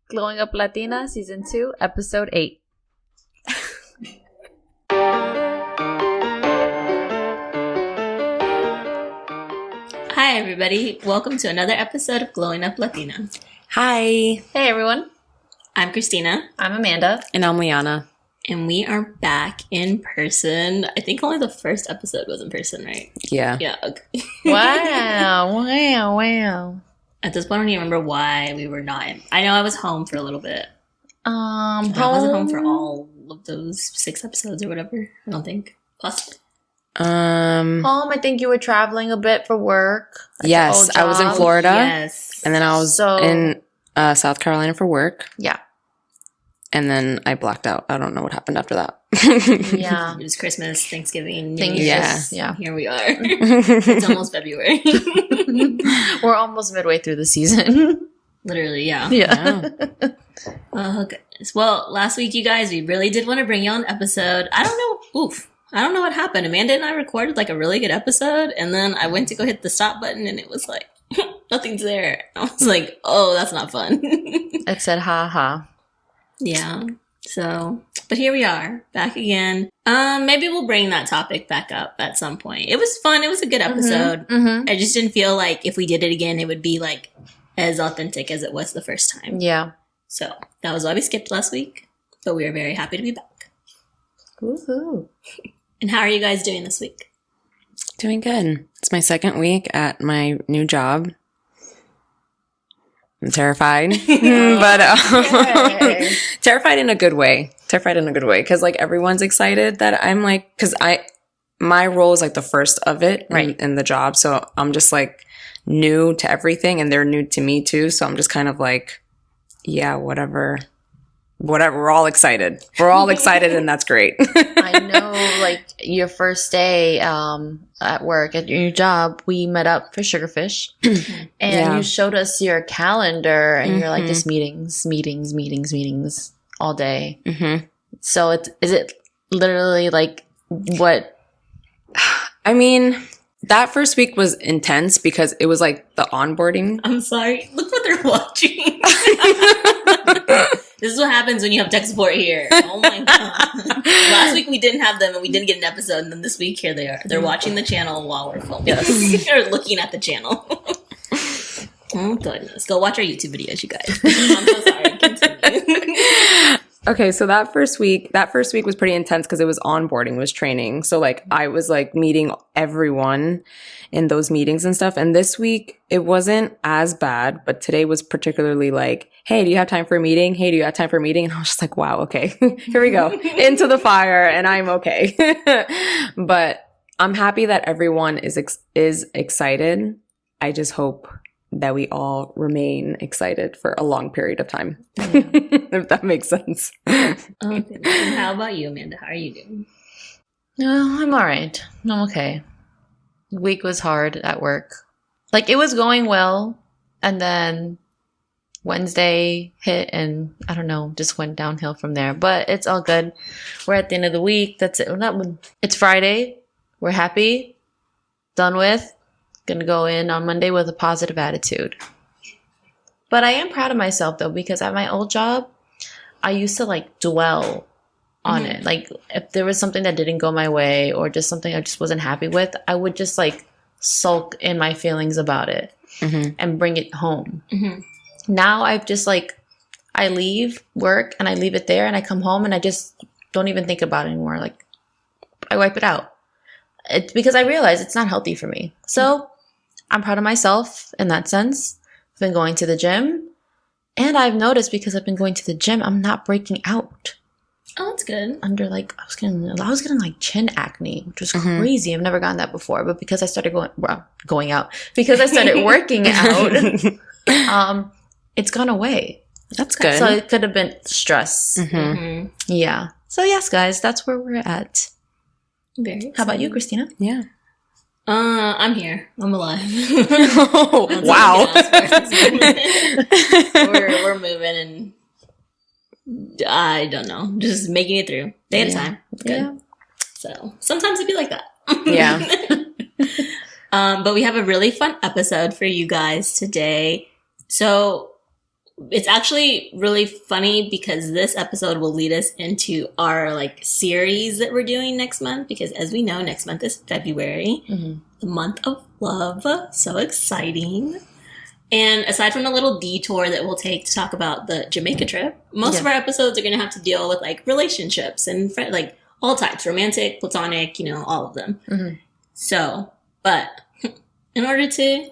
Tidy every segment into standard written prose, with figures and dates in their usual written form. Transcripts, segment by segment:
Glowing Up Latina, Season 2, Episode 8. Hi, everybody. Welcome to another episode of Glowing Up Latina. Hi. Hey, everyone. I'm Christina. I'm Amanda. And I'm Liana. And we are back in person. I think only the first episode was in person, right? Yeah. Yeah. Okay. Wow. At this point, I don't even remember why we were not in. I know I was home for a little bit. I wasn't home for all of those 6 episodes or whatever. I don't think. Possibly. Home, I think you were traveling a bit for work. Yes, I was in Florida. Yes. And then I was in South Carolina for work. Yeah. And then I blacked out. I don't know what happened after that. Yeah. It was Christmas, Thanksgiving, New Things Year's. just- yeah. Here we are. It's almost February. We're almost midway through the season. Literally, yeah. Yeah. Oh, goodness. Well, last week, you guys, we really did want to bring you on an episode. I don't know what happened. Amanda and I recorded like a really good episode, and then I went to go hit the stop button, and it was like, nothing's there. I was like, oh, that's not fun. It said, ha ha. Yeah. So, but here we are, back again. Maybe we'll bring that topic back up at some point. It was fun. It was a good episode. Mm-hmm. I just didn't feel like if we did it again, it would be like as authentic as it was the first time. Yeah. So that was why we skipped last week, but we are very happy to be back. Woohoo. And how are you guys doing this week? Doing good. It's my second week at my new job. I'm terrified, but terrified in a good way. Terrified in a good way because like everyone's excited that I'm like, because my role is like the first of it in the job, so I'm just like new to everything, and they're new to me too. So I'm just kind of like, yeah, whatever. We're all excited. We're all excited, and that's great. I know, like, your first day at work, at your job, we met up for Sugarfish. And you showed us your calendar, and you're like, just meetings all day. Mm-hmm. So is it literally like what? I mean, that first week was intense because it was like the onboarding. I'm sorry. Look what they're watching. This is what happens when you have tech support here. Oh my god. Last week we didn't have them and we didn't get an episode, and then this week here they are. They're watching the channel while we're filming. Yes. They're looking at the channel. Oh goodness. Go watch our YouTube videos, you guys. I'm so sorry. Continue. Okay, so that first week was pretty intense because it was onboarding, was training. So like I was like meeting everyone in those meetings and stuff. And this week it wasn't as bad, but today was particularly like, hey, do you have time for a meeting? Hey, do you have time for a meeting? And I was just like, wow, okay, here we go into the fire, and I'm okay. But I'm happy that everyone is excited. I just hope that we all remain excited for a long period of time, if that makes sense. Okay. And how about you, Amanda? How are you doing? No, I'm all right. I'm okay. The week was hard at work. Like, it was going well, and then Wednesday hit, and I don't know, just went downhill from there. But it's all good. We're at the end of the week. That's it. It's Friday. We're happy. Done with. Gonna go in on Monday with a positive attitude. But I am proud of myself though, because at my old job, I used to like dwell on it. Like if there was something that didn't go my way or just something I just wasn't happy with, I would just like sulk in my feelings about it and bring it home. Now I've just like, I leave work and I leave it there and I come home and I just don't even think about it anymore. Like I wipe it out. It's because I realize it's not healthy for me. So I'm proud of myself in that sense. I've been going to the gym, and I've noticed because I've been going to the gym, I'm not breaking out. Oh, that's good. Under like I was getting like chin acne, which was crazy. I've never gotten that before, but because I started going out, because I started working out, it's gone away. That's good. So it could have been stress. Yeah. So yes, guys, that's where we're at. Very How about you, Christina? Yeah. I'm here. I'm alive. Oh, wow. We're moving, and I don't know, just making it through day at a time. It's good. Yeah. So sometimes it'd be like that. Yeah. But we have a really fun episode for you guys today. So it's actually really funny because this episode will lead us into our like series that we're doing next month. Because as we know, next month is February, the month of love. So exciting. And aside from the little detour that we'll take to talk about the Jamaica trip, most of our episodes are going to have to deal with like relationships and like all types, romantic, platonic, all of them. So, but in order to,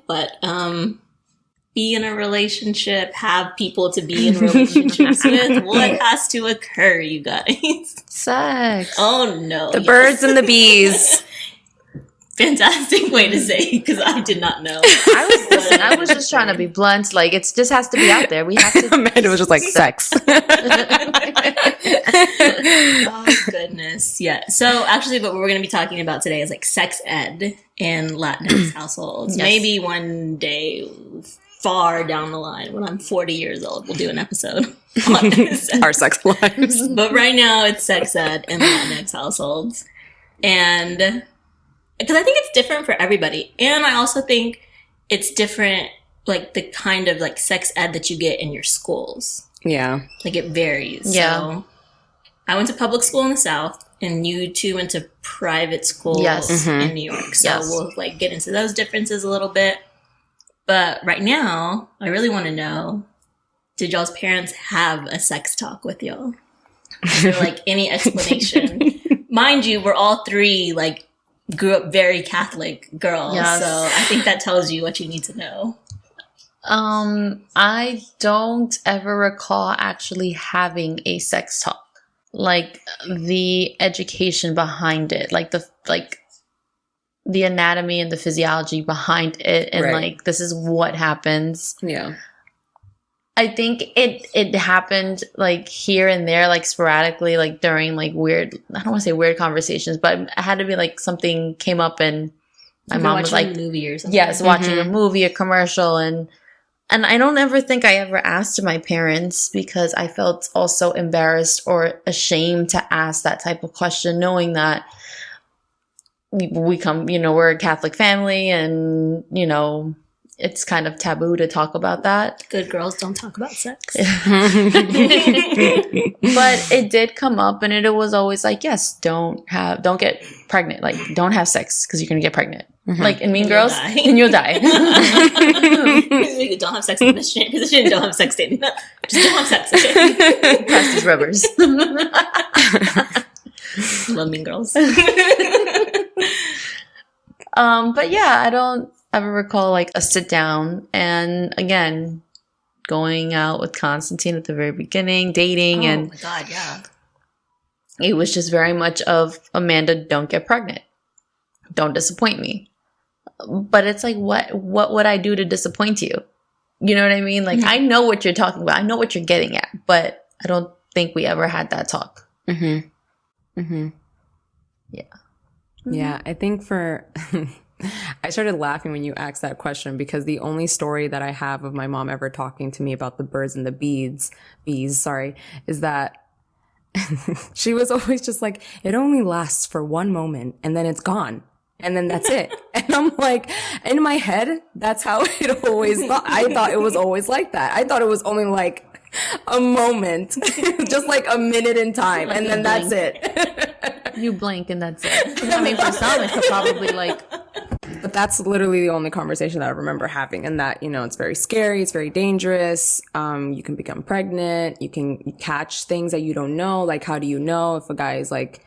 be in a relationship, have people to be in relationships with, what has to occur, you guys? Sex. Oh no. The birds and the bees. Fantastic way to say, because I did not know. I was just trying to be blunt. Like, it just has to be out there. We have to. Amanda was just like, sex. Oh, goodness. Yeah. So, actually, what we're going to be talking about today is like sex ed in Latinx households. Yes. Maybe one day, far down the line, when I'm 40 years old, we'll do an episode on this. Our sex lives. But right now, it's sex ed in Latinx households. And because I think it's different for everybody. And I also think it's different, like the kind of like sex ed that you get in your schools. Yeah. Like it varies. Yeah. So I went to public school in the South, and you two went to private school in New York. So we'll like get into those differences a little bit. But right now, I really want to know, did y'all's parents have a sex talk with y'all? Is there like any explanation? Mind you, we're all three like grew up very Catholic girls. Yes. So I think that tells you what you need to know. I don't ever recall actually having a sex talk. Like the education behind it, like the anatomy and the physiology behind it, and like this is what happens. Yeah. I think it happened like here and there, like sporadically, like during like weird, I don't want to say weird conversations, but it had to be like something came up and my mom was like, a movie or something. yes, watching a movie, a commercial, and I don't ever think I ever asked my parents because I felt also embarrassed or ashamed to ask that type of question, knowing that we come, we're a Catholic family, and, it's kind of taboo to talk about that. Good girls don't talk about sex. But it did come up, and it was always like, yes, don't get pregnant. Like, don't have sex because you're going to get pregnant. Like in Mean Girls, and you'll die. Don't have sex in this position. Don't have sex in. Just don't have sex. Okay? Press these rubbers. Love Mean Girls. But yeah, I don't ever recall like a sit down, and again, going out with Constantine at the very beginning, dating, and oh my god, yeah, it was just very much of Amanda, don't get pregnant, don't disappoint me. But it's like, what would I do to disappoint you? You know what I mean? Like, I know what you're talking about, I know what you're getting at, but I don't think we ever had that talk. Yeah. Yeah, I think I started laughing when you asked that question because the only story that I have of my mom ever talking to me about the birds and the bees, is that she was always just like, it only lasts for one moment and then it's gone. And then that's it. And I'm like, in my head, that's how it always thought. I thought it was always like that. I thought it was only like a moment, just like a minute in time. And then that's it. you blink and that's it. I mean, for some, it could probably like... But that's literally the only conversation that I remember having, and that, it's very scary. It's very dangerous. You can become pregnant. You can catch things that you don't know. Like, how do you know if a guy is like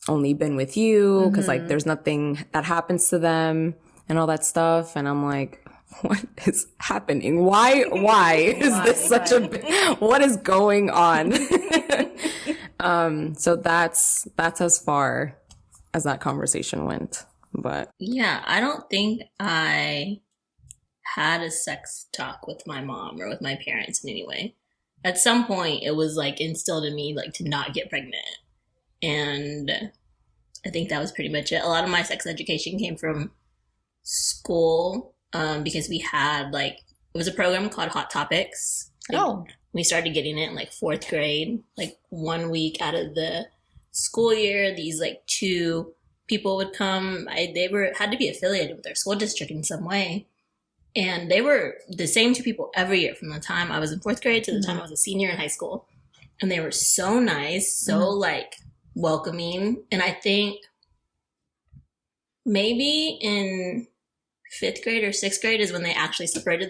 only been with you? Cause like there's nothing that happens to them and all that stuff. And I'm like, what is happening? Why is this such what is going on? So that's as far as that conversation went. But yeah, I don't think I had a sex talk with my mom or with my parents in any way. At some point, it was like instilled in me like to not get pregnant, and I think that was pretty much it. A lot of my sex education came from school because we had it was a program called Hot Topics. We started getting it in like 4th grade, like 1 week out of the school year. These like 2 people would come. They had to be affiliated with their school district in some way, And they were the same two people every year from the time I was in 4th grade to the time I was a senior in high school. And they were so nice, so like welcoming. And I think maybe in 5th grade or 6th grade is when they actually separated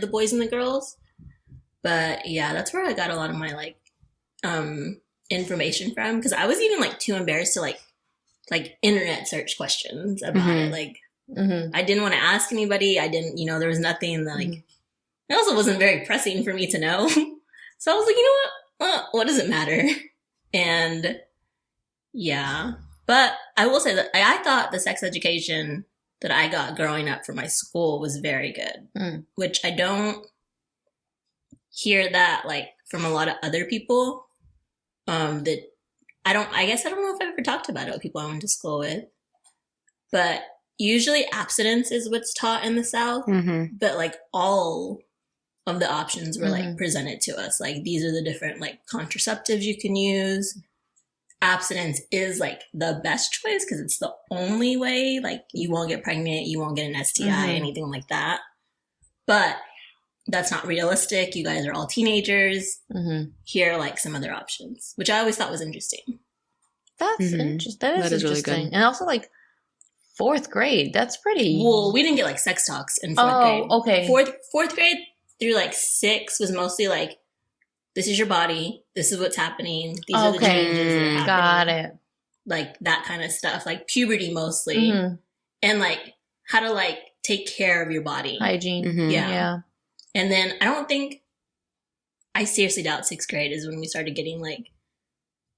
the boys and the girls. But yeah, that's where I got a lot of my like information from, because I was even like too embarrassed to like internet search questions about it. Like I didn't want to ask anybody. I didn't, there was nothing like it also wasn't very pressing for me to know. So I was like, you know what does it matter? And yeah, but I will say that I thought the sex education that I got growing up from my school was very good, which I don't hear that like from a lot of other people. That I guess I don't know if I've ever talked about it with people I went to school with, but usually abstinence is what's taught in the South, but like all of the options were like presented to us. Like these are the different like contraceptives you can use. Abstinence is like the best choice because it's the only way, like you won't get pregnant, you won't get an STI, anything like that. But that's not realistic. You guys are all teenagers. Here are like some other options, which I always thought was interesting. That's interesting. That is really good. And also like 4th grade, that's pretty. Well, we didn't get like sex talks in 4th grade. Okay. Fourth grade through like 6 was mostly like, this is your body. This is what's happening. These are the changes that are happening. Got it. Like that kind of stuff, like puberty mostly, and like how to like take care of your body. Hygiene. Yeah. And then I seriously doubt 6th grade is when we started getting like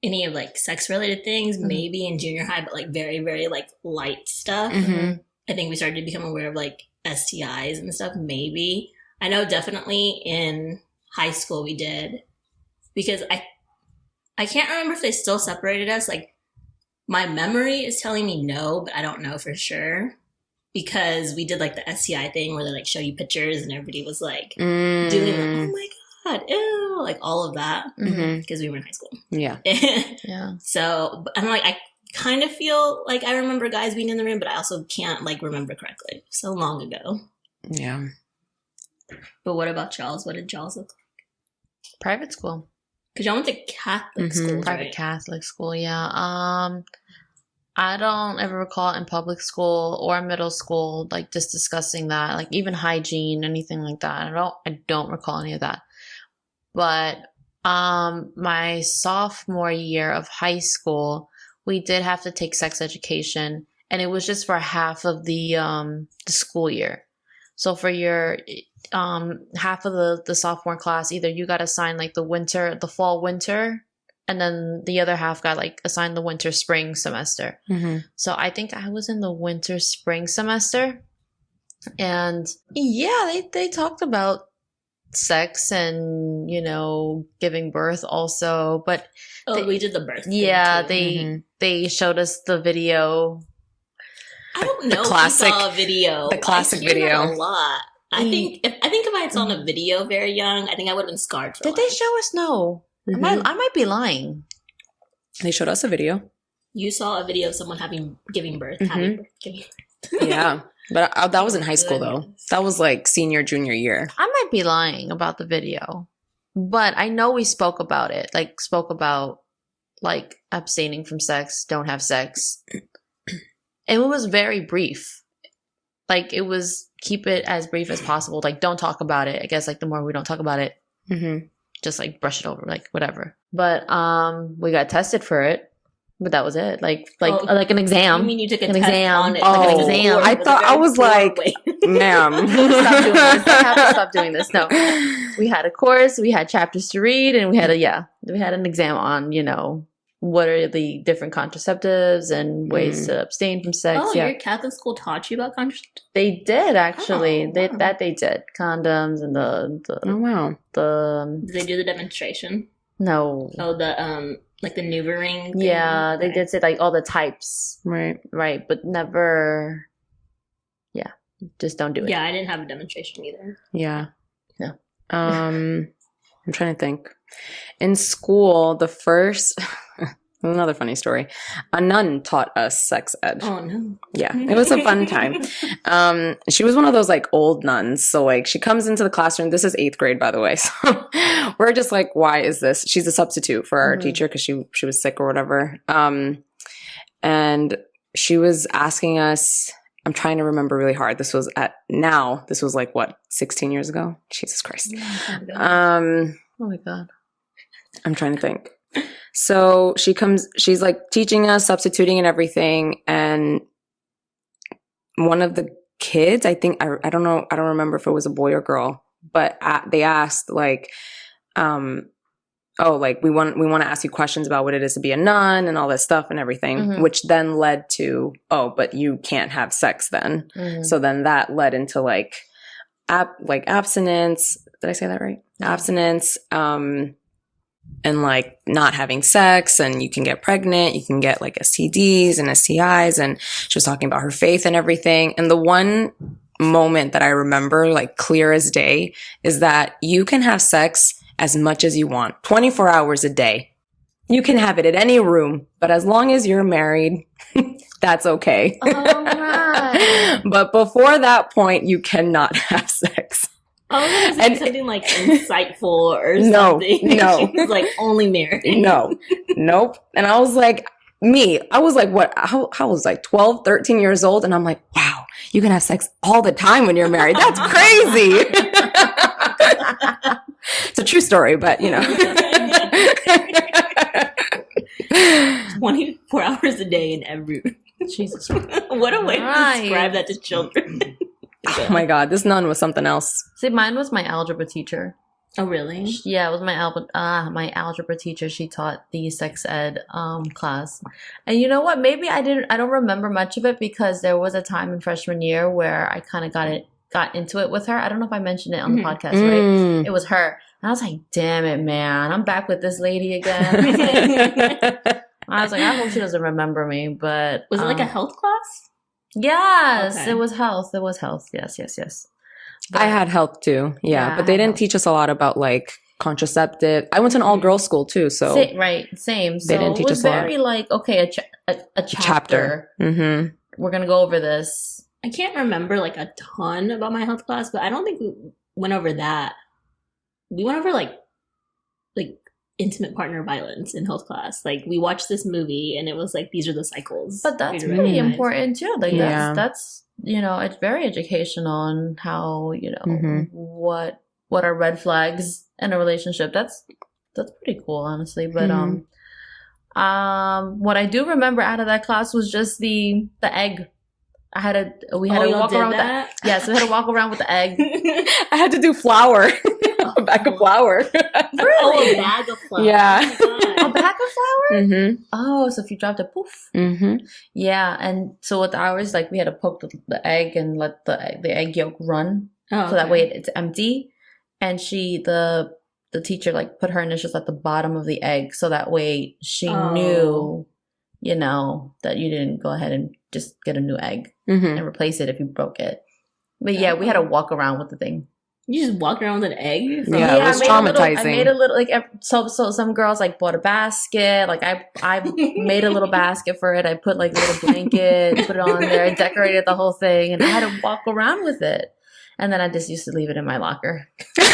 any of like sex related things, maybe in junior high, but like very, very like light stuff. I think we started to become aware of like STIs and stuff, maybe. I know definitely in high school we did, because I can't remember if they still separated us. Like my memory is telling me no, but I don't know for sure. Because we did like the STI thing where they like show you pictures and everybody was like doing like, oh my God, ew, like all of that. Because we were in high school. Yeah. Yeah. So I'm like, I kind of feel like I remember guys being in the room, but I also can't like remember correctly. So long ago. Yeah. But what about y'all's? What did y'all's look like? Private school. Because y'all went to Catholic school, Private right? Catholic school, yeah. I don't ever recall in public school or middle school, like just discussing that, like even hygiene, anything like that. I don't recall any of that. But my sophomore year of high school, we did have to take sex education, and it was just for half of the school year. So for your half of the sophomore class, either you got assigned like the fall winter, and then the other half got like assigned the winter spring semester. So I think I was in the winter spring semester, and yeah, they talked about sex and giving birth also, but we did the birth thing yeah too. they showed us the video. I don't know classic- if we saw a video. the classic I hear that video. a lot. I think if I had saw a video very young, I think I would have been scarred for Did they life. show us? No. I might be lying. They showed us a video. You saw a video of someone giving birth. Having birth, giving birth. Yeah. But that was in high school, though. That was like senior, junior year. I might be lying about the video, but I know we spoke about it. Like, spoke about, like, abstaining from sex, don't have sex. And it was very brief. Like, it was keep it as brief as possible. Like, don't talk about it. I guess, like, the more we don't talk about it, just, like, brush it over, like, whatever. But we got tested for it. But that was it. Like an exam. You mean you took an test exam? on it? Oh, like an exam. I thought I was like, ma'am. Stop doing this. I have to stop doing this. No, we had a course, we had chapters to read, and we had an exam on what are the different contraceptives and ways to abstain from sex. Oh, your Catholic school taught you about contraceptives? They did actually. Oh, They wow. did condoms and Oh, wow. Did they do the demonstration? No. Oh, the like the NuvaRing thing? Yeah, they Okay. did say like all the types, Right. right? But never. Yeah, just don't do it. Yeah, I didn't have a demonstration either. Yeah. No. I'm trying to think. In school, the first Another funny story. A nun taught us sex ed. Oh no. Yeah, it was a fun time. She was one of those like old nuns. So like she comes into the classroom. This is 8th grade, by the way. So we're just like, why is this? She's a substitute for our teacher because she was sick or whatever. And she was asking us, I'm trying to remember really hard. This was like what, 16 years ago? Jesus Christ. Oh my God. I'm trying to think. So she's like teaching us, substituting and everything. And one of the kids, I think, I don't know, I don't remember if it was a boy or girl, but they asked like, like we want to ask you questions about what it is to be a nun and all this stuff and everything, which then led to, but you can't have sex then. So then that led into like abstinence. Did I say that right? Yeah. Abstinence, and like not having sex, and you can get pregnant, you can get like STDs and STIs, and she was talking about her faith and everything. And the one moment that I remember like clear as day is that you can have sex as much as you want, 24 hours a day. You can have it at any room, but as long as you're married, that's okay. All right. But before that point, you cannot have sex. I was going to say something like insightful or something. No. She was like, only married. Nope. And I was like, what? I was like 12, 13 years old. And I'm like, wow, you can have sex all the time when you're married. That's crazy. It's a true story, but 24 hours a day in every room. Jesus. What a way to describe that to children. Oh my God, this nun was something else. See, mine was my algebra teacher. Oh, really? Yeah, it was my algebra teacher. She taught the sex ed class. And you know what? Maybe I don't remember much of it because there was a time in freshman year where I kind of got into it with her. I don't know if I mentioned it on the podcast, right? It was her. And I was like, damn it, man. I'm back with this lady again. I was like, I hope she doesn't remember me, but... Was it like a health class? Yes, Okay. It was health. Yes. I had health too. Yeah, but they didn't teach us a lot about like contraceptive. I went to an all-girls school too, so... Same. So they didn't teach it was us a lot. very like, okay, a chapter. Mm-hmm. We're going to go over this. I can't remember like a ton about my health class, but I don't think we went over that. We went over like intimate partner violence in health class. Like we watched this movie and it was like, these are the cycles. But that's we pretty recognize. important too. Like Yeah. that's it's very educational on how, what are red flags in a relationship. That's pretty cool, honestly. But what I do remember out of that class was just the egg. We had to walk around with that. Yes, we had to walk around with the egg. I had to do flour. A bag of flour. Oh, a bag of flour. Yeah. Oh my God. A bag of flour? Mm-hmm. Oh, so if you dropped it, poof. Mm-hmm. Yeah, and so with ours, like we had to poke the egg and let the egg yolk run, Oh, so that okay. way it's empty. And the teacher like put her initials at the bottom of the egg, so that way she knew, that you didn't go ahead and just get a new egg Mm-hmm. and replace it if you broke it. But yeah, we had to walk around with the thing. You just walk around with an egg? Yeah, it was traumatizing. I made a little like so some girls like bought a basket. Like I made a little basket for it. I put like a little blanket, put it on there, I decorated the whole thing, and I had to walk around with it. And then I just used to leave it in my locker. I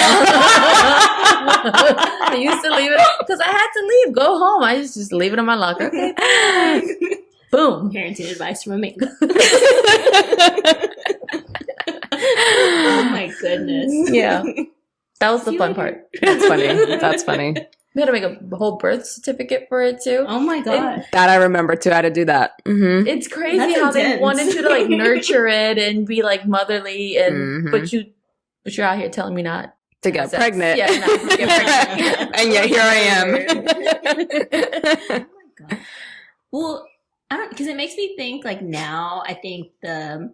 used to leave it because I had to leave, go home. I used to just leave it in my locker. Okay, bye. Boom. Parenting advice from a man. Oh my goodness. Yeah. That was the fun part. That's funny. That's funny. We had to make a whole birth certificate for it too. Oh my God. That I remember too. I had to do that. Mm-hmm. It's crazy That's how they intense. wanted you to like nurture it and be like motherly, and Mhm. but you're out here telling me not To get sex. pregnant. Yeah, not to get pregnant. And yet here I am. Oh my God. Well, I don't, because it makes me think like now, I think one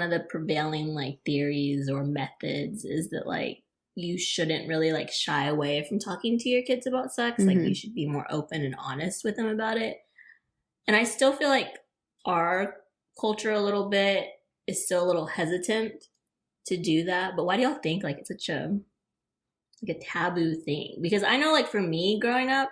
of the prevailing like theories or methods is that like you shouldn't really like shy away from talking to your kids about sex. Like Mhm. you should be more open and honest with them about it. And I still feel like our culture a little bit is still a little hesitant to do that. But why do y'all think like it's such a taboo thing? Because I know like for me growing up,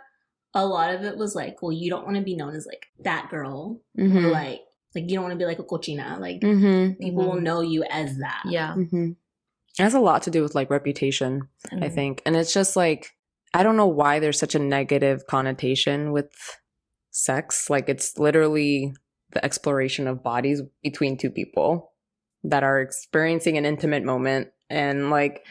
a lot of it was like, well, you don't want to be known as like that girl, Mhm. or like you don't want to be like a cochina. Like Mhm. people will know you as that. Yeah. Mhm. It has a lot to do with like reputation, I Mhm. think. And it's just like, I don't know why there's such a negative connotation with sex. Like it's literally the exploration of bodies between two people that are experiencing an intimate moment. And like,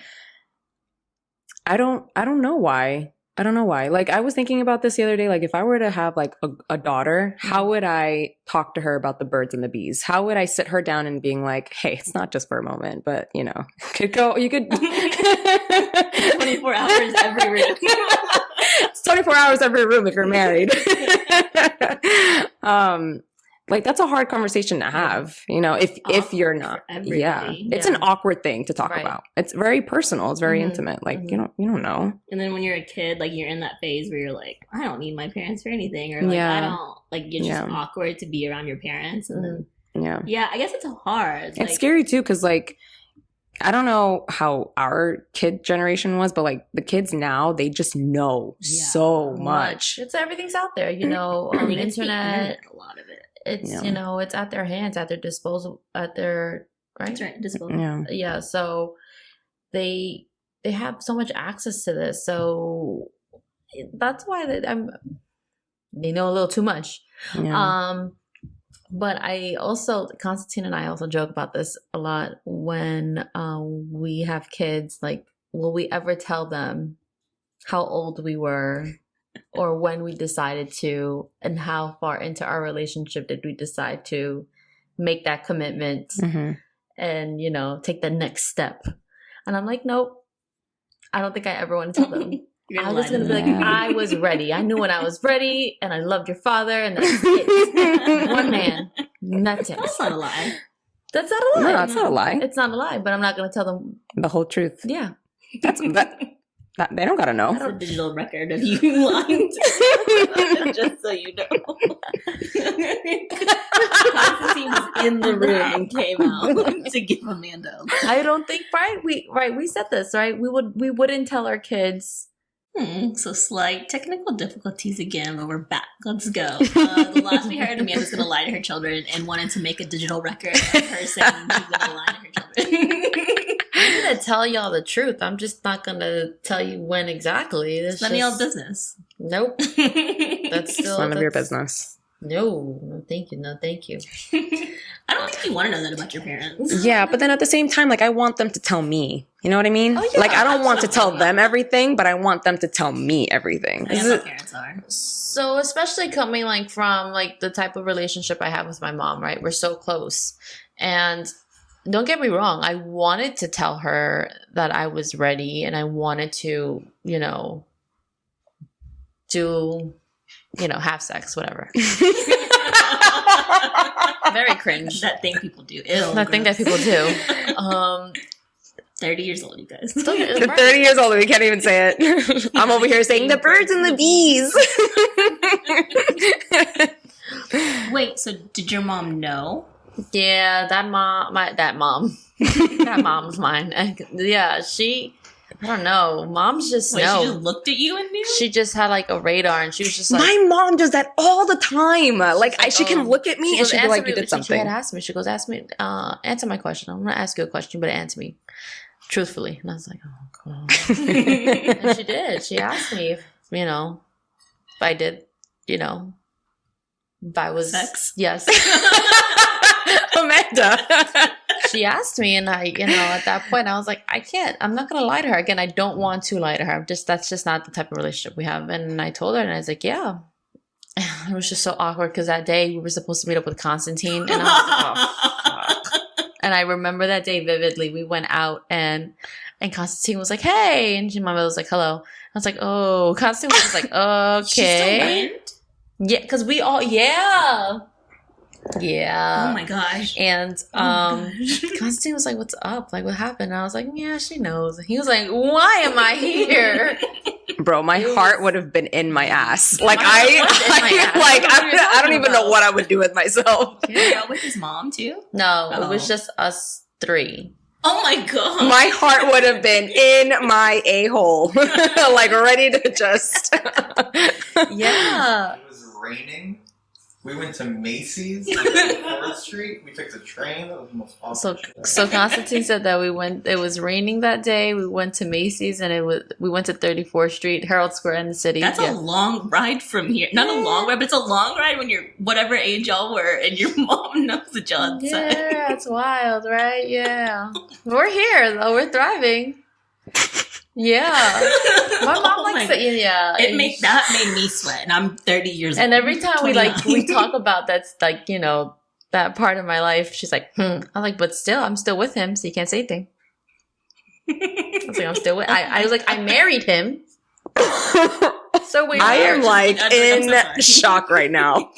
I don't know why. I don't know why. Like I was thinking about this the other day. Like if I were to have like a daughter, how would I talk to her about the birds and the bees? How would I sit her down and being like, hey, it's not just for a moment, but you know, you could 24 hours every week. It's 24 hours every room if you're married. Like that's a hard conversation to have, you know, if you're not. For everybody. Yeah. It's an awkward thing to talk Right. about. It's very personal. It's very Mhm. intimate. Like Mhm. you don't know. And then when you're a kid, like you're in that phase where you're like, I don't need my parents for anything, or like Yeah. I don't like. It's just Yeah. awkward to be around your parents, and then Yeah. I guess it's hard. It's scary too, because like I don't know how our kid generation was, but like the kids now, they just know Yeah. so much. It's everything's out there, you know, I on the think it's the internet. a lot of it. It's Yeah. you know, it's at their hands, at their disposal, at their right. That's right. Disposal. Yeah. Yeah, so they have so much access to this, so that's why they know a little too much. Yeah. But I also, Constantine and I also joke about this a lot when we have kids. Like, will we ever tell them how old we were or when we decided to, and how far into our relationship did we decide to make that commitment Mhm. and, you know, take the next step? And I'm like, nope, I don't think I ever want to tell them. You're I'm just lying gonna be to like, them. I was ready. I knew when I was ready, and I loved your father, and that's it. One man, nothing. That's not a lie. That's not a lie. No, it's not a lie. It's not a lie, but I'm not gonna tell them. The whole truth. Yeah, That they don't gotta know. That's a digital record of you lying to them, just so you know. Constantine was in the room and came out to give Amanda. I don't think we said this right. We wouldn't tell our kids. So slight technical difficulties again, but we're back. Let's go. The last we heard, Amanda's going to lie to her children and wanted to make a digital record of her saying she's going to lie to her children. I'm gonna tell y'all the truth. I'm just not gonna tell you when exactly. It's none of y'all's business. Nope. That's still None of your business. No, thank you. No, thank you. I don't think you want to know that about your parents. Yeah, but then at the same time, like I want them to tell me. You know what I mean? Oh, yeah, like I don't want to tell absolutely. them everything, but I want them to tell me everything. I guess what parents are. So especially coming like from like the type of relationship I have with my mom, right? We're so close. And don't get me wrong, I wanted to tell her that I was ready and I wanted to, you know, have sex, whatever. Very cringe. That thing people do. Ew, That thing that gross. people do. 30 years old, you guys. They're 30 years old and we can't even say it. I'm over here saying the birds and the bees. Wait, so did your mom know? Yeah, that mom, that mom's mine. Yeah, I don't know. Moms just Wait, know. she just looked at you and knew? She just had like a radar, and she was just like, My mom does that all the time. Like, like, she can oh. look at me and goes, she'll be "Answer like, me." you did She had something. asked me. She goes, "Ask me, answer my question. I'm gonna ask you a question, but answer me truthfully." And I was like, "Oh God." And she did. She asked me if I did, if I was Sex? Yes. Amanda. She asked me, and I, at that point, I was like, I'm not gonna lie to her again. I don't want to lie to her. That's just not the type of relationship we have. And I told her, and I was like, yeah. It was just so awkward because that day we were supposed to meet up with Constantine, and I was like, oh, fuck. And I remember that day vividly. We went out, and Constantine was like, hey, and my mother was like, hello. I was like, oh. Constantine was just like, okay. She still went? Yeah, because we all, yeah. Oh my gosh. And Constantine was like, what's up? Like, what happened? And I was like, yeah, she knows. And he was like, why am I here? Bro, my It heart was- would have been in my ass. Like, My heart was in my ass. like, What are you I don't talking even know about? what I would do with myself. Were y'all with his mom too? No, Oh. it was just us three. Oh my god. My heart would have been in my a-hole. Like, ready to just... Yeah. It was raining. We went to Macy's on 4th Street. We took the train. That was the most awesome shit. So Constantine said that it was raining that day. We went to Macy's and we went to 34th Street, Herald Square in the city. That's a long ride from here. Not a long ride, but it's a long ride when you're whatever age y'all were and your mom knows that y'all outside. Yeah, it's wild, right? Yeah. We're here, though. We're thriving. Yeah. My mom likes it. Yeah. That made me sweat, and I'm 30 years old. And every time we 29. talk about that's like, that part of my life, she's like, I'm like, but still, I'm still with him, so you can't say anything. I was like, I'm still with I was like, I married him. So we I am like I'm in so sorry. shock right now.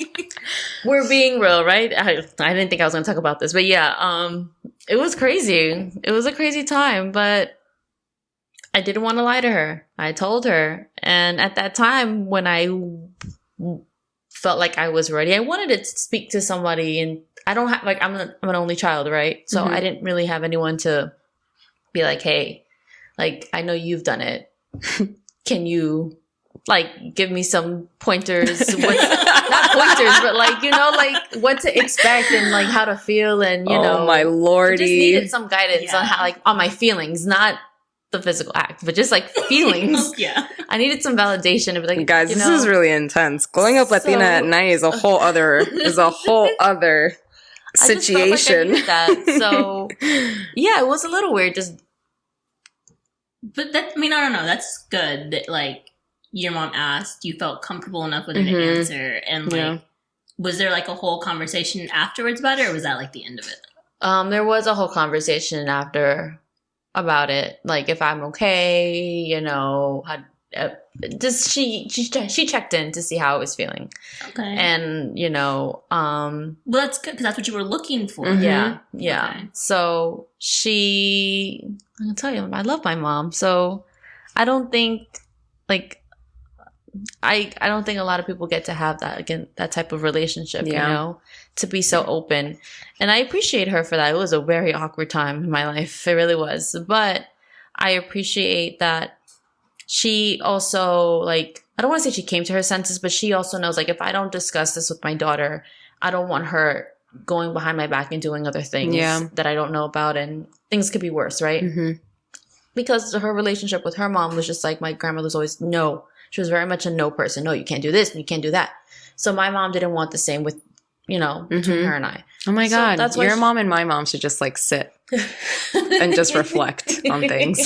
we're being real, right? I didn't think I was gonna talk about this, but yeah, it was crazy. It was a crazy time, but I didn't want to lie to her. I told her. And at that time, when I felt like I was ready, I wanted to speak to somebody. And I don't have, like, I'm an only child, right? So I didn't really have anyone to be like, hey, like, I know you've done it. Can you, like, give me some pointers? Not pointers, but, like, like, what to expect and, like, how to feel and, Oh my I just lordy. needed some guidance on Yeah. how, like, on my feelings, not the physical act, but just like feelings. Yeah. I needed some validation of like, Guys, this is really intense. Glowing up Latina So- at night is a whole other I just felt situation. like I needed that. So yeah, it was a little weird. Just But that, I mean, I don't know. That's good that, like, your mom asked, you felt comfortable enough with an Mhm. answer. And, like, Yeah. was there, like, a whole conversation afterwards about it, or was that, like, the end of it? there was a whole conversation after about it, like if I'm okay, just she checked in to see how I was feeling, Okay. and well, that's good, because that's what you were looking for. Mhm. yeah. Okay. So I'm gonna tell you, I love my mom. So I don't think, like, I don't think a lot of people get to have that, again, that type of relationship, Yeah. to be so open. And I appreciate her for that. It was a very awkward time in my life. It really was. But I appreciate that she also, like, I don't want to say she came to her senses, but she also knows, like, if I don't discuss this with my daughter, I don't want her going behind my back and doing other things Yeah. that I don't know about, and things could be worse, right? Mhm. Because her relationship with her mom was just like, my grandmother's always no. She was very much a no person. No, you can't do this and you can't do that. So my mom didn't want the same with, between her and I. Oh my So God. that's why Your she- mom and my mom should just like sit and just reflect on things.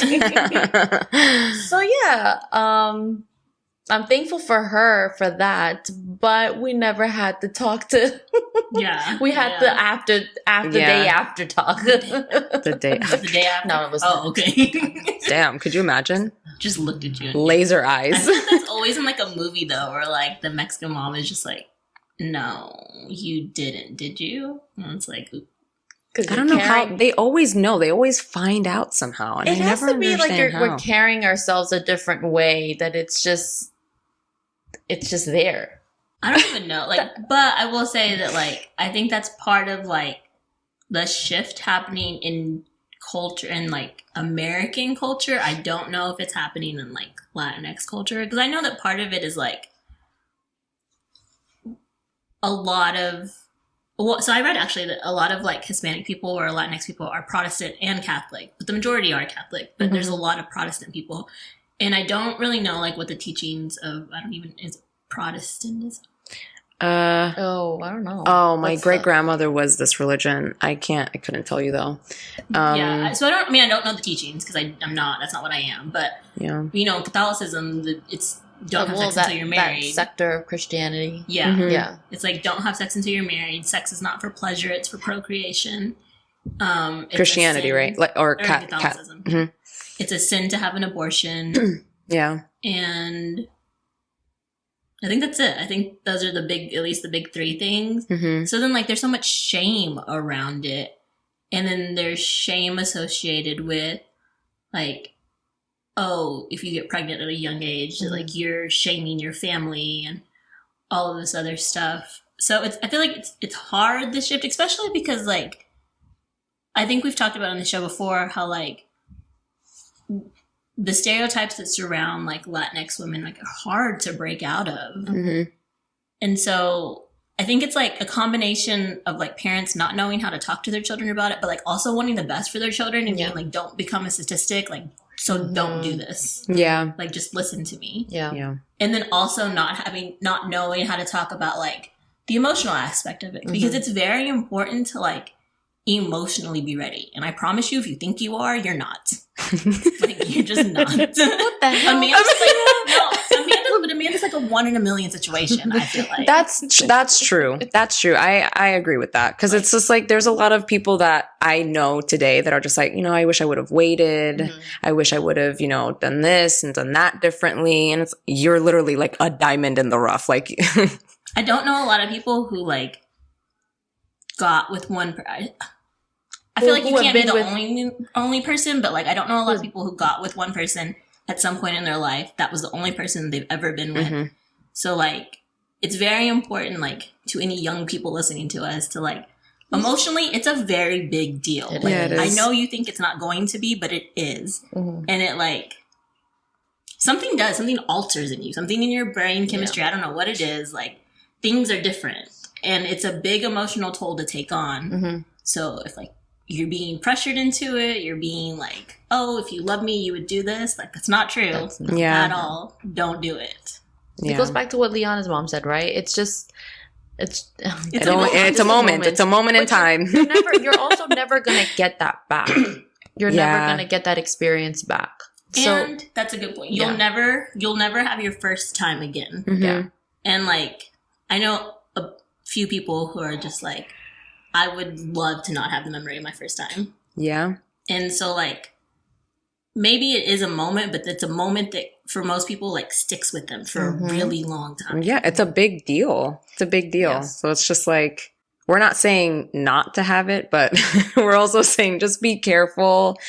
So yeah, I'm thankful for her for that, but we never had to talk to. Yeah. We had the after Yeah. day after talk. The day. The day after? No, it was Oh, not. okay. Damn, could you imagine? Just looked at you. Laser I eyes. feel like that's always in, like, a movie, though, where, like, the Mexican mom is just like, no, you didn't, did you? And it's like, oop. I don't know how they always know. They always find out somehow. And It I has never to be like understand we're how. carrying ourselves a different way, that it's just there. I don't even know. Like, but I will say that, like, I think that's part of, like, the shift happening in culture, and, like, American culture. I don't know if it's happening in, like, Latinx culture, because I know that part of it is, like, a lot of, well, so I read actually that a lot of, like, Hispanic people or Latinx people are Protestant and Catholic, but the majority are Catholic, but there's a lot of Protestant people. And I don't really know, like, what the teachings of, is it Protestantism? Oh, I don't know. Oh, my What's great grandmother was this religion. I couldn't tell you though. Yeah, so I don't know the teachings, because that's not what I am. But, Yeah. Catholicism, it's don't have well, sex until you're married. that sector of Christianity. Yeah. Mhm. Yeah. It's like, don't have sex until you're married. Sex is not for pleasure, it's for procreation. It's a Christianity, sin- right? Like or Or cat. Catholicism. Mhm. It's a sin to have an abortion. Yeah. And I think that's it. I think those are at least the big three things. Hmm. So then, like, there's so much shame around it. And then there's shame associated with, like, oh, if you get pregnant at a young age, like, you're shaming your family and all of this other stuff. So I feel like it's hard, this shift, especially because, like, I think we've talked about on the show before how, like, the stereotypes that surround like Latinx women like are hard to break out of. Mm-hmm. And so I think it's like a combination of like parents not knowing how to talk to their children about it, but like also wanting the best for their children and being like, don't become a statistic. Like, so don't do this. Yeah. Like, just listen to me. Yeah. Yeah. And then also not knowing how to talk about like the emotional aspect of it, because it's very important to like emotionally be ready. And I promise you, if you think you are, you're not. Like, you're just not. What the hell? Amanda's like a 1 in a million situation, I feel like. That's true. That's true. I agree with that. Because it's just like there's a lot of people that I know today that are just like, I wish I would have waited. I wish I would have, done this and done that differently. And you're literally like a diamond in the rough. Like, I don't know a lot of people who like got with one. I feel like you can't be the only person, but like I don't know a lot of people who got with one person at some point in their life that was the only person they've ever been with. So like it's very important, like to any young people listening to us, to like emotionally, it's a very big deal. Like, it is. I know you think it's not going to be, but it is. And it like something alters in you, something in your brain chemistry. I don't know what it is. Like things are different, and it's a big emotional toll to take on. So if like you're being pressured into it, you're being like, oh, if you love me, you would do this. Like, that's not true at all. Don't do it. It goes back to what Liana's mom said, right? It's a moment. It's a moment in time. You're also never going to get that back. You're never going to get that experience back. And that's a good point. You'll never have your first time again. Yeah. And like, I know a few people who are just like, I would love to not have the memory of my first time. Yeah. And so like, maybe it is a moment, but it's a moment that for most people like sticks with them for a really long time. Yeah, it's a big deal. It's a big deal. Yes. So it's just like, we're not saying not to have it, but we're also saying just be careful,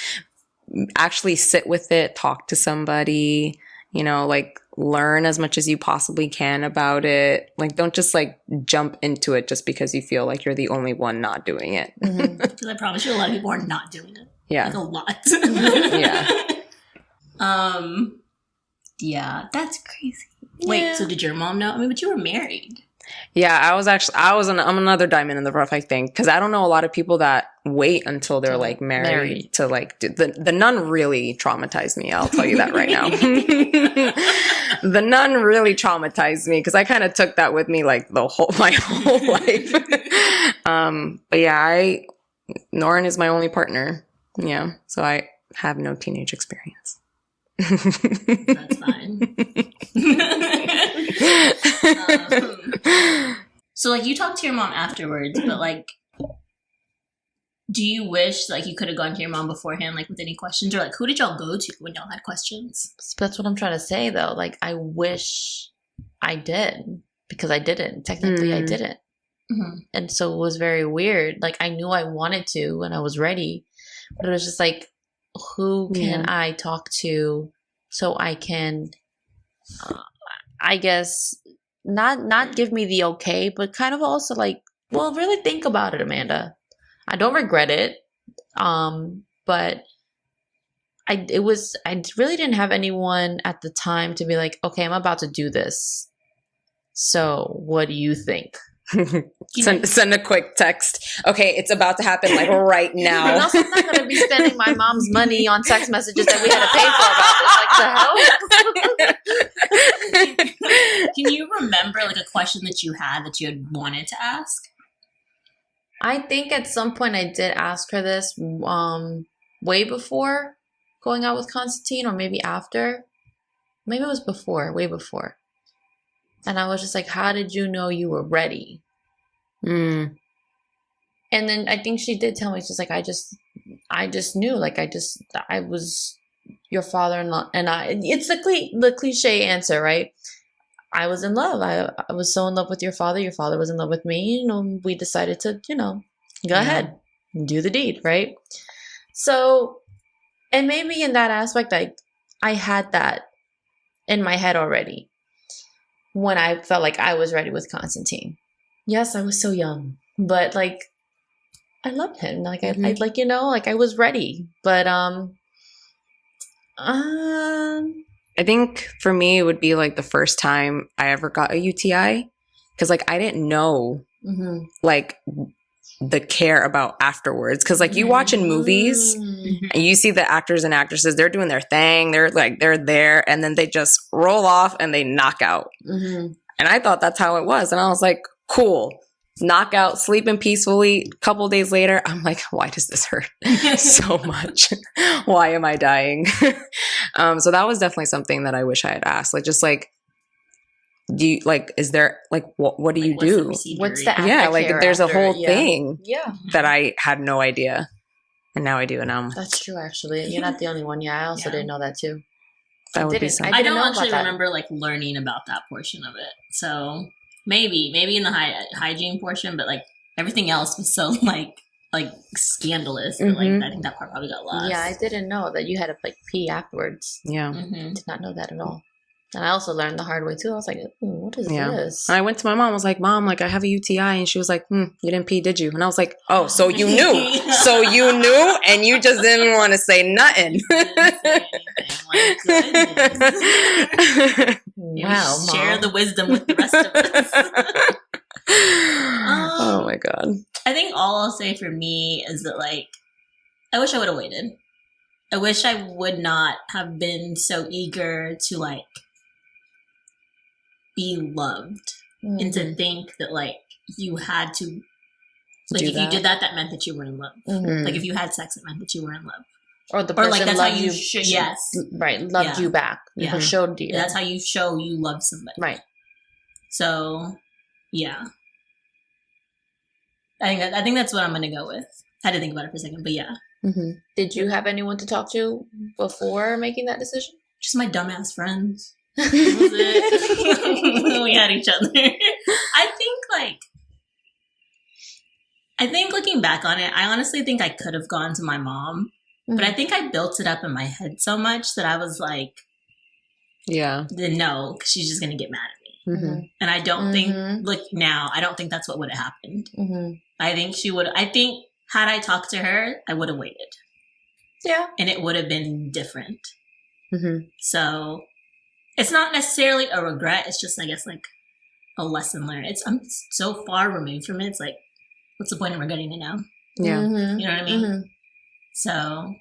actually sit with it, talk to somebody, like learn as much as you possibly can about it. Like, don't just like jump into it just because you feel like you're the only one not doing it. Because I promise you a lot of people are not doing it. Yeah. Like a lot. Yeah, that's crazy. Wait, so did your mom know? I mean, but you were married. Yeah, I'm another diamond in the rough, I think, because I don't know a lot of people that wait until they're like married to like the nun really traumatized me. I'll tell you that right now. The nun really traumatized me because I kind of took that with me like my whole life. But yeah, Norin is my only partner. Yeah, so I have no teenage experience. That's fine. So like you talked to your mom afterwards, but like do you wish like you could have gone to your mom beforehand, like with any questions, or like who did y'all go to when y'all had questions? That's what I'm trying to say though. Like I wish I did, because I didn't. Technically I didn't. And so it was very weird. Like I knew I wanted to and I was ready, but it was just like, who can I talk to so I can, I guess, not give me the okay, but kind of also like, well, really think about it, Amanda. I don't regret it, but I really didn't have anyone at the time to be like, okay, I'm about to do this. So what do you think? Send a quick text. Okay, it's about to happen like right now. And also, I'm not going to be spending my mom's money on text messages that we had to pay for about this. Like, the hell? Can you remember like a question that you had wanted to ask? I think at some point I did ask her this way before going out with Constantine, or maybe after. Maybe it was before, way before. And I was just like, how did you know you were ready? And then I think she did tell me, she's like, I just knew, like, I was your father-in-law. And it's the cliche answer, right? I was in love. I was so in love with your father. Your father was in love with me. We decided to, go ahead and do the deed, right? So, and maybe in that aspect, I had that in my head already when I felt like I was ready with Constantine. Yes, I was so young, but like, I loved him. Like, I was ready, but, I think for me, it would be like the first time I ever got a UTI. Because like I didn't know Mm-hmm. like the care about afterwards. Because like you watch in movies and you see the actors and actresses, they're doing their thing. They're there and then they just roll off and they knock out. Mm-hmm. And I thought that's how it was. And I was like, cool. Knock out, sleeping peacefully. A couple days later, I'm like, why does this hurt so much? Why am I dying? So that was definitely something that I wish I had asked. Like, just like, do you like, is there like, what do you do? What's the Yeah, like aftercare there's a after? whole Yeah. thing Yeah, that I had no idea. And now I do. And that's true. Actually, you're not the only one. Yeah, I also Yeah. didn't know that too. that would be didn't- something. I I didn't don't know actually about that. remember like learning about that portion of it. So maybe in the hygiene portion, but like everything else was so like scandalous. That, like Mhm. I think that part probably got lost. Yeah, I didn't know that you had to like pee afterwards. Yeah. Mhm. Did not know that at all. And I also learned the hard way too. I was like, what is Yeah. this? And I went to my mom, I was like, Mom, like I have a UTI. And she was like, you didn't pee, did you? And I was like, oh, so you knew. So you knew and you just didn't want to say nothing. Didn't say anything. My goodness. You Wow, share Mom. the wisdom with the rest of us. Oh my God. I think all I'll say for me is that like I wish I would have waited. I wish I would not have been so eager to like be loved and to think that like you had to like Do if that. you did that, that meant that you were in love. Mhm. Like if you had sex, it meant that you were in love. Or the Or person like that's how loved you should. Yes, right, loved Yeah. you back. Yeah. Showed you. that's how you show you love somebody. Right. So, yeah, I think that's what I'm gonna go with. I had to think about it for a second, but yeah, Mm-hmm. Did you have anyone to talk to before making that decision? just my dumbass friends. That was it. We had each other. I think looking back on it, I honestly think I could have gone to my mom, but I think I built it up in my head so much that I was like, Yeah. no, because she's just gonna get mad at me. Mm-hmm. And I don't Mhm. think, look now, I don't think that's what would have happened. Mm-hmm. I think she would. I think had I talked to her, I would have waited, Yeah. and it would have been different. Mm-hmm. So it's not necessarily a regret. It's just, I guess, like a lesson learned. I'm so far removed from it. It's like, what's the point of regretting it now? Yeah. Mhm. You know what I mean? Mhm. So,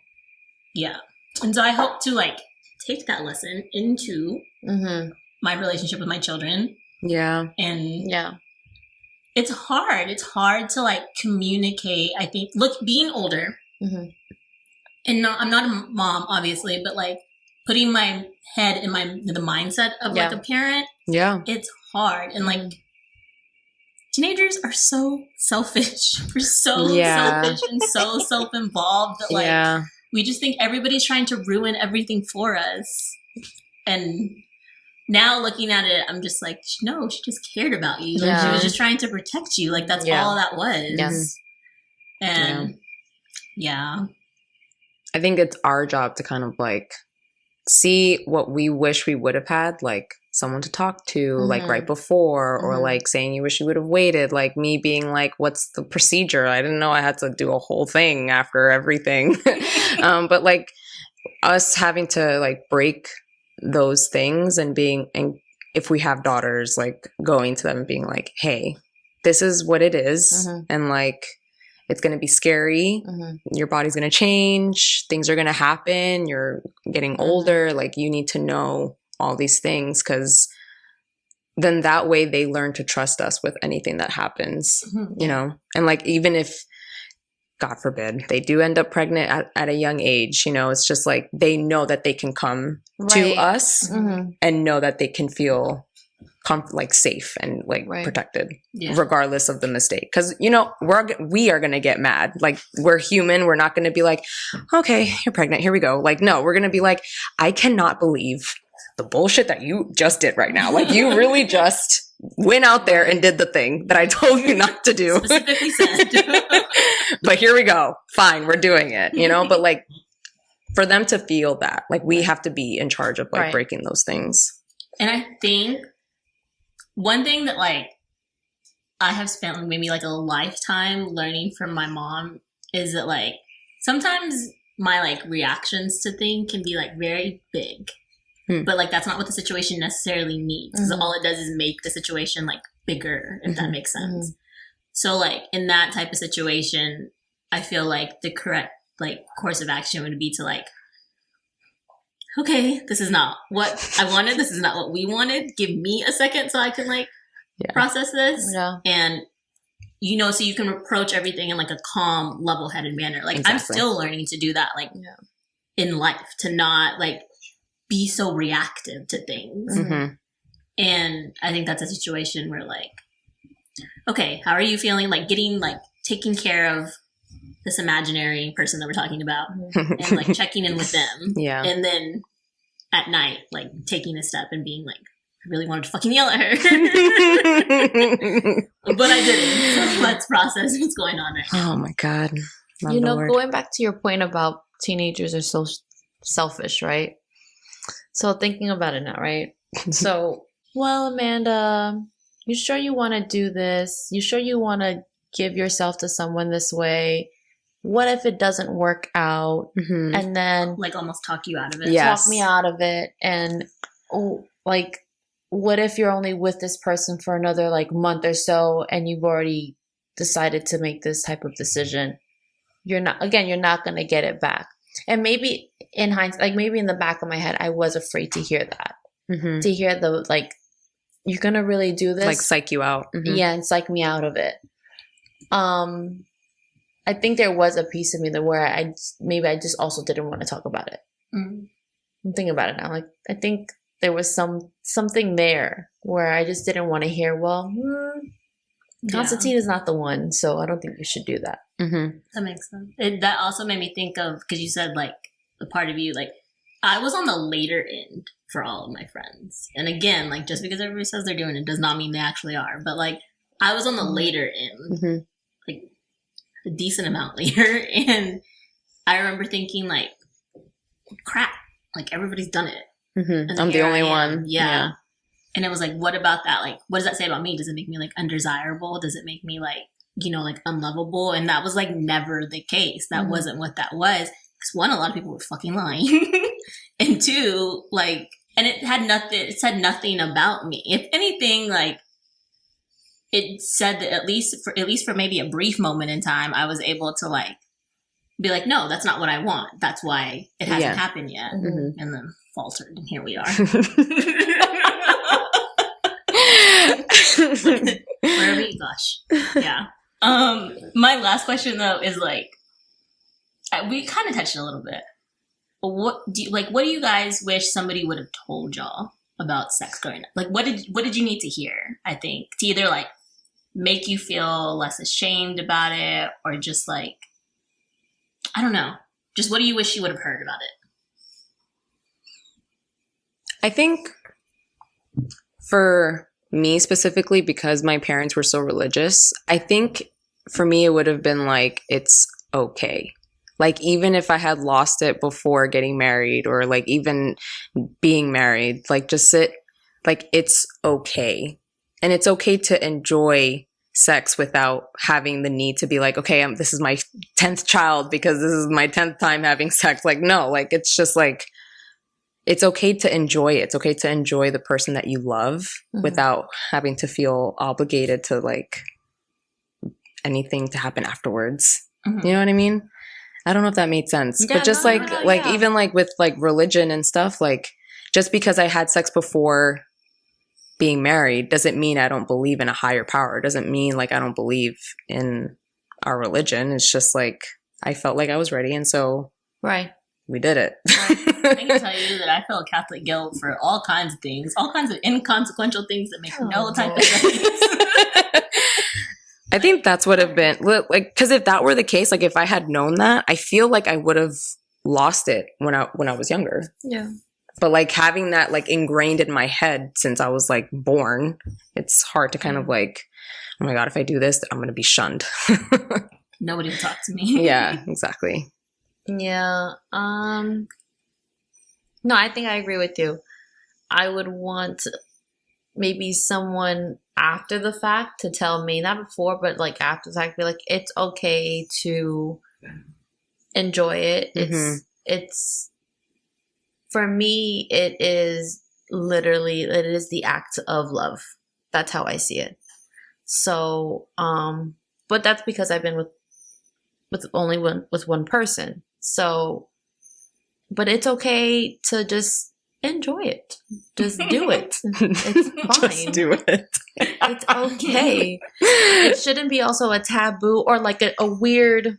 yeah. And so I hope to like take that lesson into Mhm. my relationship with my children. Yeah. And Yeah. it's hard. It's hard to like communicate. I think, look, being older, Mhm. and I'm not a mom, obviously, but like putting my head in the mindset of like Yeah. a parent, Yeah. it's hard. And like teenagers are so selfish. We're so Yeah. selfish and so self-involved that like Yeah. we just think everybody's trying to ruin everything for us. And now looking at it, I'm just like, no, she just cared about you. Like, she Yeah. was just trying to protect you. Like that's Yeah. all that was. Yes. And yeah. I think it's our job to kind of like see what we wish we would have had, like someone to talk to, like Mhm. right before, or Mhm. like saying you wish you would have waited, like me being like, what's the procedure? I didn't know I had to do a whole thing after everything. But like us having to like break those things and if we have daughters, like going to them and being like, hey, this is what it is. Mhm. And like, it's going to be scary. Mhm. Your body's going to change. Things are going to happen. You're getting older. Like, you need to know all these things, because then that way they learn to trust us with anything that happens, you know? And like, even if, God forbid, they do end up pregnant at a young age, you know, it's just like they know that they can come to Right. us Mhm. and know that they can feel like safe and like Right. protected, Yeah. regardless of the mistake. Because you know we are gonna get mad. Like, we're human. We're not gonna be like, okay, you're pregnant, here we go. Like, no, we're gonna be like, I cannot believe the bullshit that you just did right now. Like, you really just went out there and did the thing that I told you not to do. Specifically said. But here we go. Fine, we're doing it, you know? But like, for them to feel that, like, we have to be in charge of like Right. breaking those things. And I think one thing that like I have spent maybe like a lifetime learning from my mom is that like sometimes my like reactions to things can be like very big, but like that's not what the situation necessarily needs. Because all it does is make the situation like bigger, if that makes sense. So like in that type of situation, I feel like the correct like course of action would be to like, okay, this is not what I wanted. This is not what we wanted. Give me a second so I can like process this. Yeah. And, you know, so you can approach everything in like a calm, level-headed manner. Like I'm still learning to do that, like in life, to not like be so reactive to things. And I think that's a situation where like, okay, how are you feeling? Like getting like taking care of this imaginary person that we're talking about and like checking in with them. Yeah. And then at night, like taking a step and being like, I really wanted to fucking yell at her. But I didn't. So let's process what's going on right now. Oh my God. My you know, Lord. going back to your point about teenagers are so selfish, right? So thinking about it now, right? So, well, Amanda, you sure you want to do this? You sure you want to give yourself to someone this way? What if it doesn't work out? And then like almost talk you out of it. Talk me out of it. And like, what if you're only with this person for another like month or so and you've already decided to make this type of decision? You're not going to get it back. And maybe in hindsight, like maybe in the back of my head, I was afraid to hear that. To hear the like, you're going to really do this? Like psych you out. Yeah, and psych me out of it. I think there was a piece of me that where I just also didn't want to talk about it. I'm thinking about it now. Like I think there was something there where I just didn't want to hear. Well, Constantine is not the one, so I don't think you should do that. That makes sense. That also made me think of, because you said like the part of you, like I was on the later end for all of my friends, and again, like just because everybody says they're doing it does not mean they actually are. But like I was on the later end, like a decent amount later, and I remember thinking like, crap, like everybody's done it. I'm the only one. Yeah. And it was like, what about that? Like, what does that say about me? Does it make me like undesirable? Does it make me like, you know, like unlovable? And that was like never the case. That wasn't what that was. Because one, a lot of people were fucking lying. And two, like, and it said nothing about me. If anything, like, it said that at least for maybe a brief moment in time, I was able to like be like, no, that's not what I want. That's why it hasn't happened yet. And then faltered, and here we are. Where are we? Gosh. Yeah. My last question though is like, we kind of touched it a little bit. But what do you guys wish somebody would have told y'all about sex growing up? Like, what did you need to hear? I think to either like make you feel less ashamed about it, or just like, I don't know. Just what do you wish you would have heard about it? I think for me specifically, because my parents were so religious, I think for me it would have been like, it's okay. Like even if I had lost it before getting married, or like even being married, like just it's okay. And it's okay to enjoy sex without having the need to be like, okay, this is my 10th child because this is my 10th time having sex. Like, no, like it's just like, it's okay to enjoy it. It's okay to enjoy the person that you love without having to feel obligated to like anything to happen afterwards. You know what I mean? I don't know if that made sense, but just even like with like religion and stuff, like just because I had sex before being married doesn't mean I don't believe in a higher power. It doesn't mean like I don't believe in our religion. It's just like I felt like I was ready, and so we did it. I can tell you that I felt Catholic guilt for all kinds of things, all kinds of inconsequential things that make no type of sense. I think that's what have been like, because if that were the case, like if I had known that, I feel like I would have lost it when I was younger. Yeah. But like having that like ingrained in my head since I was like born, it's hard to kind of like, oh my God, if I do this, I'm going to be shunned. Nobody will talk to me. Yeah, exactly. Yeah. No, I think I agree with you. I would want maybe someone after the fact to tell me, not before, but like after the fact, be like, it's okay to enjoy it. Mhm. It's for me, it is the act of love. That's how I see it. So, but that's because I've been with one person. So, but it's okay to just enjoy it. Just do it. It's fine. Just do it. It's okay. It shouldn't be also a taboo or like a weird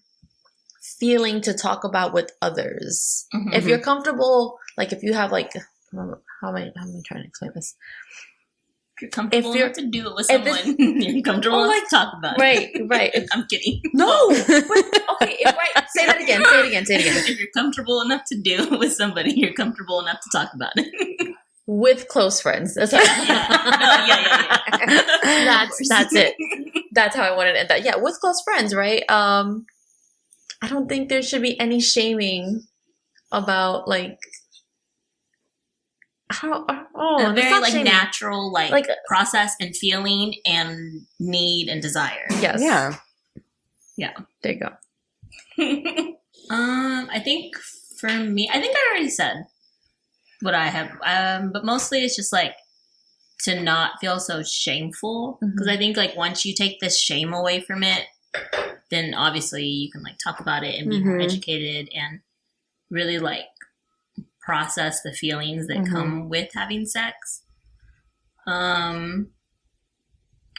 feeling to talk about with others. Mhm. If you're comfortable, like if you have like, how am I trying to explain this? If you're comfortable If you're- enough to do it with if it's- someone, you're comfortable Oh, enough like- to talk about Right, it. right. I'm kidding. No, but, okay. Say that again. Say it again. If you're comfortable enough to do it with somebody, you're comfortable enough to talk about it. With close friends. That's Yeah. No, yeah. That's it. That's how I wanted to end that. Yeah, with close friends, right? I don't think there should be any shaming about like how. Oh, A that's very not like shaming. natural Like- process and feeling and need and desire. Yes. Yeah. There you go. I think for me, I think I already said what I have, but mostly it's just like to not feel so shameful, because I think like once you take this shame away from it, then obviously you can like talk about it and be more Mhm. educated and really like process the feelings that Mhm. come with having sex.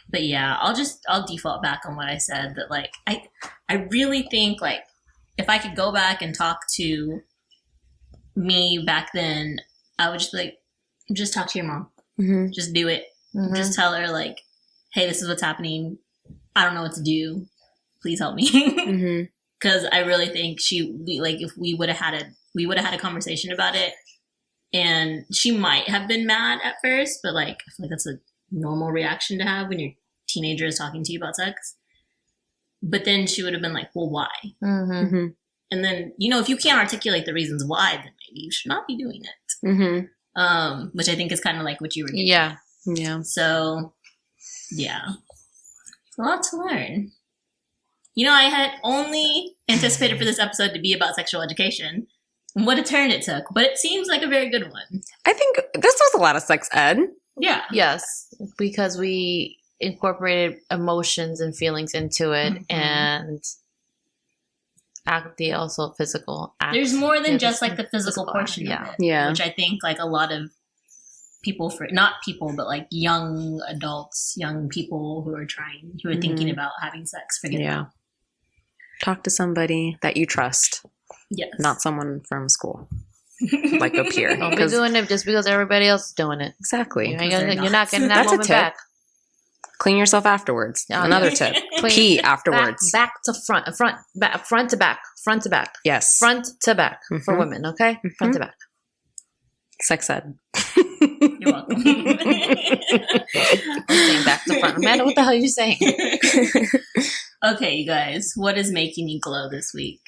But yeah, I'll default back on what I said, that like I really think like if I could go back and talk to me back then, I would just be like, just talk to your mom. Mhm. Just do it. Mhm. Just tell her like, hey, this is what's happening. I don't know what to do. Please help me. Mhm. Because I really think if we would have had a conversation about it, and she might have been mad at first, but like I feel like that's a normal reaction to have when your teenager is talking to you about sex. But then she would have been like, well, why? Mhm. Mhm. And then, if you can't articulate the reasons why, then maybe you should not be doing it. Mhm. Which I think is kind of like what you were getting. Yeah. Yeah. So, yeah. A lot to learn. I had only anticipated for this episode to be about sexual education. And what a turn it took. But it seems like a very good one. I think this was a lot of sex ed. Yeah. Yes, because we incorporated emotions and feelings into it, Mhm. and the also physical acts. There's more than Yeah, just there's like the physical portion yeah. of it. Yeah. Which I think like a lot of people, not people, but like young adults, young people who are thinking Mhm. about having sex, forget Yeah. about. Talk to somebody that you trust, Yes. not someone from school, like a peer. Don't be 'Cause- doing it just because everybody else is doing it. Exactly. You're they're not not. getting that That's a moment tip. back. Clean yourself afterwards. Oh, Another yeah. tip. Clean- Pee afterwards. Back to front to back, front to back, Yes. front to back for Mhm. women. Okay, front to back. Sex ed. You're welcome. I'm saying back to front. Amanda, what the hell are you saying? Okay, you guys, what is making you glow this week?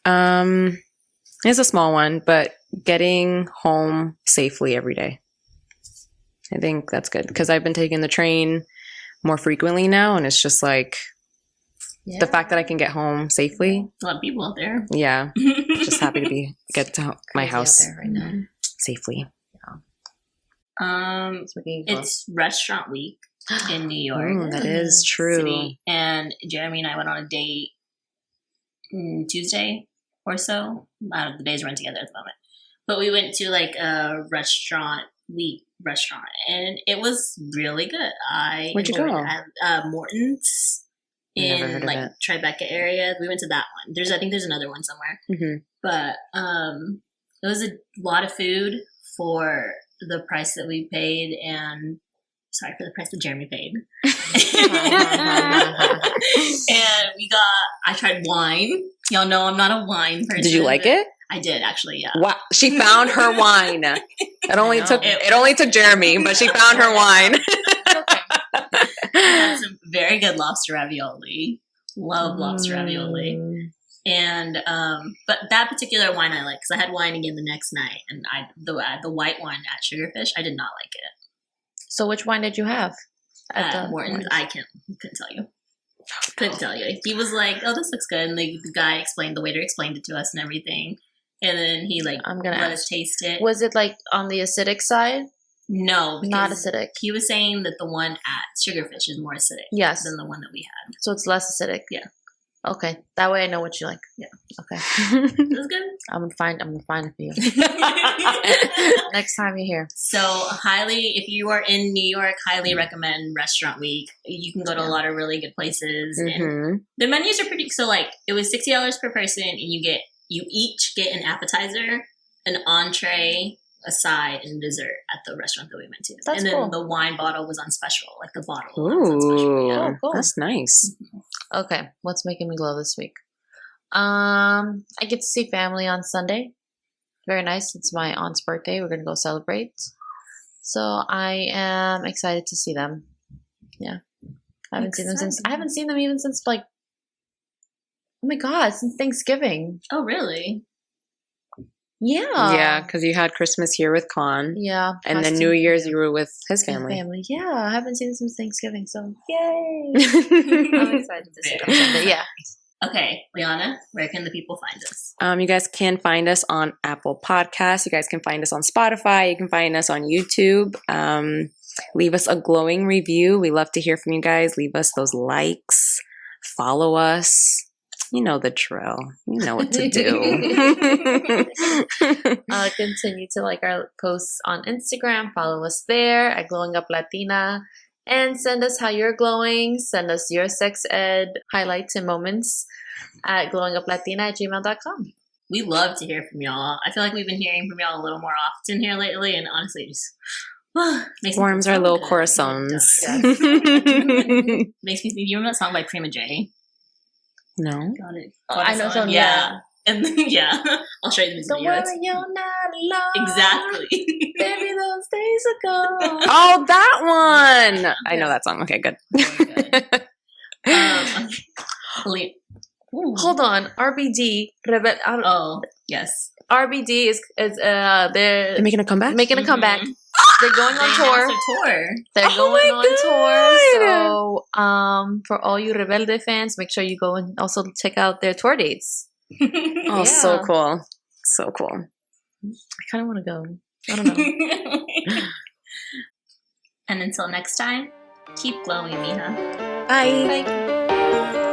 It's a small one, but getting home safely every day. I think that's good because I've been taking the train more frequently now, and it's just like the fact that I can get home safely. A lot of people out there. Yeah, just happy to get to my Crazy out house there right now. safely. It's making you glow. It's restaurant week in New York. Mm, that is true. City. And Jeremy and I went on a date Tuesday or so. The days run together at the moment. But we went to like a restaurant and it was really good. Where'd you enjoyed go? it. At Morton's Never heard in of like it. Tribeca area. We went to that one. I think there's another one somewhere. Mhm. But it was a lot of food for the price that we paid, and sorry for the price that Jeremy paid. And I tried wine. Y'all know I'm not a wine person. Did you like it? I did actually, yeah. Wow, she found her wine. It only I took know. it only took Jeremy, but she found her wine. I had some very good lobster ravioli. Love lobster ravioli. And but that particular wine I like because I had wine again the next night, and the white wine at Sugarfish I did not like it. So which wine did you have? At Morton's, I couldn't tell you. Couldn't tell you. He was like, "Oh, this looks good," and the waiter explained it to us and everything, and then he I'm gonna let ask. us taste it. Was it like on the acidic side? No, Not because acidic. he was saying that the one at Sugarfish is more acidic Yes. than the one that we had. So it's less acidic. Yeah. Okay. That way I know what you like. Yeah. Okay. It was good. I'm gonna find it for you. Next time you're here. So highly, if you are in New York, highly recommend Restaurant Week. You can go to a lot of really good places, and Mhm. the menus are pretty. So like, it was $60 per person, and you each get an appetizer, an entree, a side, and dessert at the restaurant that we went to. That's and then cool. the wine bottle was on special, like the bottle was on special. Ooh, Yeah. Oh, cool. that's nice. Okay. What's making me glow this week? I get to see family on Sunday. Very nice. It's my aunt's birthday. We're gonna go celebrate. So I am excited to see them. Yeah. I haven't seen them even since like, oh my God, since Thanksgiving. Oh, really? Yeah. Yeah, because you had Christmas here with Con, Yeah. and then has New to- Year's you were with his My family. Yeah, I haven't seen them since Thanksgiving, so yay! I'm excited to see them Sunday. Yeah. Okay, Liana, where can the people find us? You guys can find us on Apple Podcasts. You guys can find us on Spotify. You can find us on YouTube. Leave us a glowing review. We love to hear from you guys. Leave us those likes. Follow us. You know the drill. You know what to do. Continue to like our posts on Instagram. Follow us there at Glowing Up Latina. And send us how you're glowing. Send us your sex ed highlights and moments at glowinguplatina@gmail.com. We love to hear from y'all. I feel like we've been hearing from y'all a little more often here lately, and honestly, it just makes me Warms feel our so little good. corazones. It does. Makes me think. You remember that song by Prima J? No. Got it. I know some, Yeah. And yeah, I'll show you the music Don't video. worry, It's- you're not alone. Exactly. Baby, those days ago. Oh, that one! Yeah. I know that song. Okay, good. Okay. Ooh. Hold on. RBD. Oh, yes. RBD is they're They're making a comeback? making a comeback. Mhm. They're going on They tour. announced a tour. They're Oh going my on tour. So, for all you Rebelde fans, make sure you go and also check out their tour dates. Oh, so Yeah. cool. So cool. I kind of want to go. I don't know. And until next time, keep glowing, Mija. Bye. Bye.